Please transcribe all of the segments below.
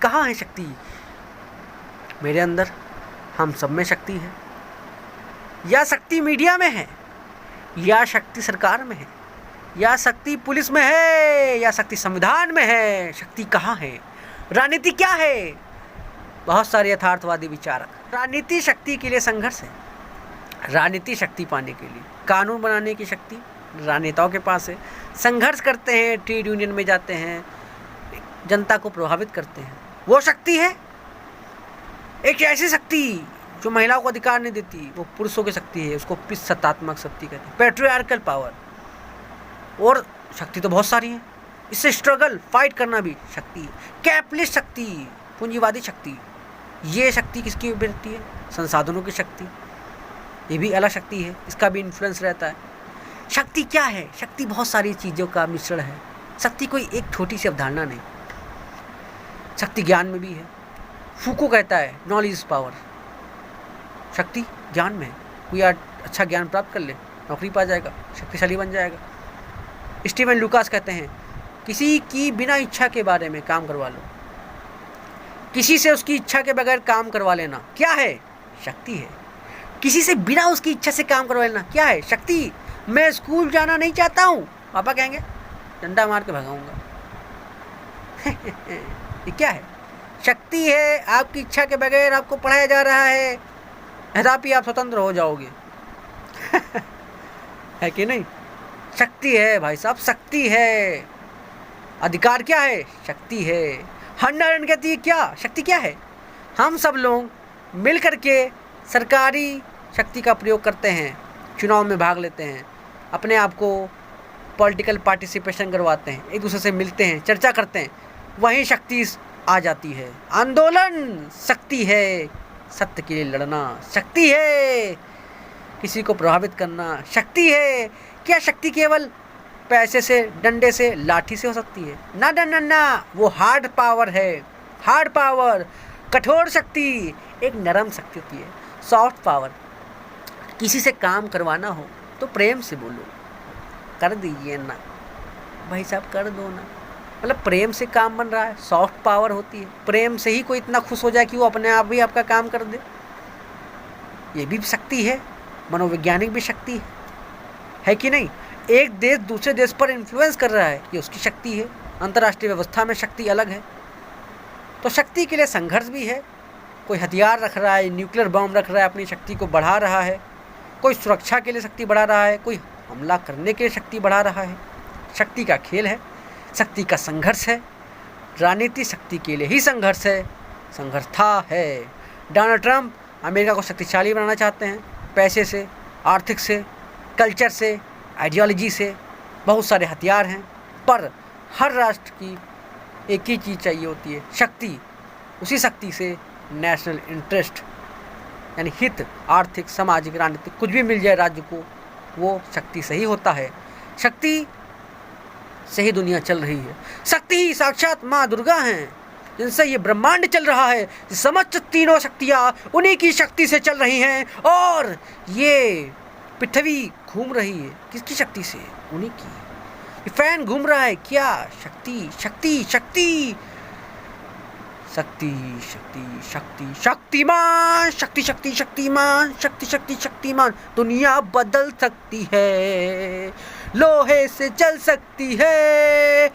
कहाँ है शक्ति? मेरे अंदर, हम सब में शक्ति है। या शक्ति मीडिया में है, या शक्ति सरकार में है, या शक्ति पुलिस में है, या शक्ति संविधान में है। शक्ति कहाँ है? राजनीति क्या है? बहुत सारे यथार्थवादी विचारक, राजनीति शक्ति के लिए संघर्ष है। राजनीति शक्ति पाने के लिए, कानून बनाने की शक्ति राजनेताओं के पास है। संघर्ष करते हैं, ट्रेड यूनियन में जाते हैं, जनता को प्रभावित करते हैं, वो शक्ति है। एक ऐसी शक्ति जो महिलाओं को अधिकार नहीं देती, वो पुरुषों की शक्ति है, उसको पितृसत्तात्मक शक्ति कहते हैं, पैट्रियार्कल पावर। और शक्ति तो बहुत सारी है, इससे स्ट्रगल फाइट करना भी शक्ति है। कैपिटलिस्ट शक्ति, पूंजीवादी शक्ति, ये शक्ति किसकी बेटी है? संसाधनों की शक्ति, ये भी अलग शक्ति है, इसका भी इन्फ्लुएंस रहता है। शक्ति क्या है? शक्ति बहुत सारी चीज़ों का मिश्रण है। शक्ति कोई एक छोटी सी अवधारणा नहीं। शक्ति ज्ञान में भी है। फूको कहता है नॉलेज इज पावर। शक्ति ज्ञान में है। कोई अच्छा ज्ञान प्राप्त कर ले, नौकरी पा जाएगा, शक्तिशाली बन जाएगा। स्टीवन लुकास कहते हैं किसी की बिना इच्छा के बारे में काम करवा लो, किसी से उसकी इच्छा के बगैर काम करवा लेना क्या है? शक्ति है। किसी से बिना उसकी इच्छा से काम करवा लेना क्या है? शक्ति। मैं स्कूल जाना नहीं चाहता हूँ, पापा कहेंगे डंडा मार के भगाऊंगा। ये क्या है? शक्ति है। आपकी इच्छा के बगैर आपको पढ़ाया जा रहा है, तथापि आप स्वतंत्र हो जाओगे। है कि नहीं? शक्ति है भाई साहब, शक्ति है। अधिकार क्या है? शक्ति है। हंडन कहती है क्या? शक्ति क्या है? हम सब लोग मिल करके सरकारी शक्ति का प्रयोग करते हैं, चुनाव में भाग लेते हैं, अपने आप को पॉलिटिकल पार्टिसिपेशन करवाते हैं, एक दूसरे से मिलते हैं, चर्चा करते हैं, वहीं शक्ति आ जाती है। आंदोलन शक्ति है। सत्य के लिए लड़ना शक्ति है। किसी को प्रभावित करना शक्ति है। क्या शक्ति केवल पैसे से, डंडे से, लाठी से हो सकती है? ना ना ना ना, वो हार्ड पावर है। हार्ड पावर, कठोर शक्ति एक नरम शक्ति होती है। सॉफ्ट पावर, किसी से काम करवाना हो तो प्रेम से बोलो, कर दीजिए ना भाई साहब, कर दो ना, मतलब प्रेम से काम बन रहा है। सॉफ्ट पावर होती है, प्रेम से ही कोई इतना खुश हो जाए कि वो अपने आप ही आपका काम कर दे। ये भी शक्ति है। मनोवैज्ञानिक भी शक्ति है कि नहीं? एक देश दूसरे देश पर इन्फ्लुएंस कर रहा है, ये उसकी शक्ति है। अंतर्राष्ट्रीय व्यवस्था में शक्ति अलग है। तो शक्ति के लिए संघर्ष भी है। कोई हथियार रख रहा है, न्यूक्लियर बम रख रहा है, अपनी शक्ति को बढ़ा रहा है। कोई सुरक्षा के लिए शक्ति बढ़ा रहा है, कोई हमला करने के लिए शक्ति बढ़ा रहा है। शक्ति का खेल है, शक्ति का संघर्ष है। राजनीति शक्ति के लिए ही संघर्ष है, संघर्ष था है। डोनाल्ड ट्रंप अमेरिका को शक्तिशाली बनाना चाहते हैं, पैसे से, आर्थिक से, कल्चर से, आइडियोलॉजी से। बहुत सारे हथियार हैं, पर हर राष्ट्र की एक ही चीज़ चाहिए होती है, शक्ति। उसी शक्ति से नेशनल इंटरेस्ट यानी हित, आर्थिक, सामाजिक, राजनीतिक कुछ भी मिल जाए राज्य को, वो शक्ति से ही होता है। शक्ति से ही दुनिया चल रही है। शक्ति ही साक्षात माँ दुर्गा हैं, जिनसे ये ब्रह्मांड चल रहा है। समस्त तीनों शक्तियाँ उन्हीं की शक्ति से चल रही हैं, और ये पृथ्वी घूम रही है किसकी शक्ति से? उन्हीं की। ये फैन घूम रहा है क्या? शक्ति शक्ति शक्ति शक्ति शक्ति शक्ति शक्तिमान, शक्ति शक्ति शक्तिमान, शक्ति शक्ति शक्तिमान। दुनिया बदल सकती है, लोहे से चल सकती है।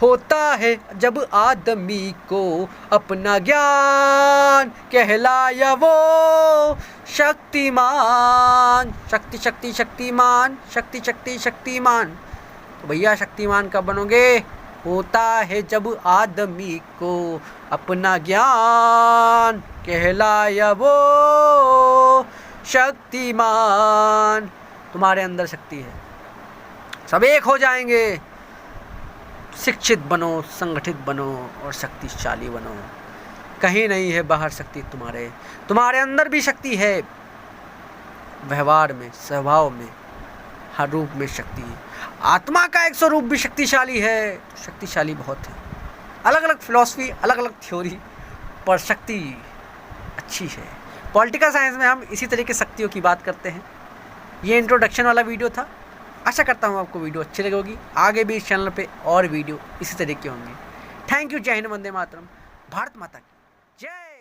होता है जब आदमी को अपना ज्ञान, कहलाया वो शक्तिमान। शक्ति शक्ति शक्तिमान, शक्ति शक्ति शक्तिमान। तो भैया शक्तिमान कब बनोगे? होता है जब आदमी को अपना ज्ञान, कहलाया वो शक्तिमान। तुम्हारे अंदर शक्ति है, सब एक हो जाएंगे। शिक्षित बनो, संगठित बनो और शक्तिशाली बनो। कहीं नहीं है बाहर शक्ति, तुम्हारे अंदर भी शक्ति है। व्यवहार में, स्वभाव में, हर रूप में शक्ति है। आत्मा का एक स्वरूप भी शक्तिशाली है। तो शक्तिशाली बहुत है। अलग अलग फिलॉसफी, अलग अलग थ्योरी, पर शक्ति अच्छी है। पॉलिटिकल साइंस में हम इसी तरह की शक्तियों की बात करते हैं। ये इंट्रोडक्शन वाला वीडियो था। आशा करता हूँ आपको वीडियो अच्छी लगी होगी। आगे भी इस चैनल पे और वीडियो इसी तरह के होंगे। Thank you. जय हिंद, वंदे मातरम। भारत माता की जय।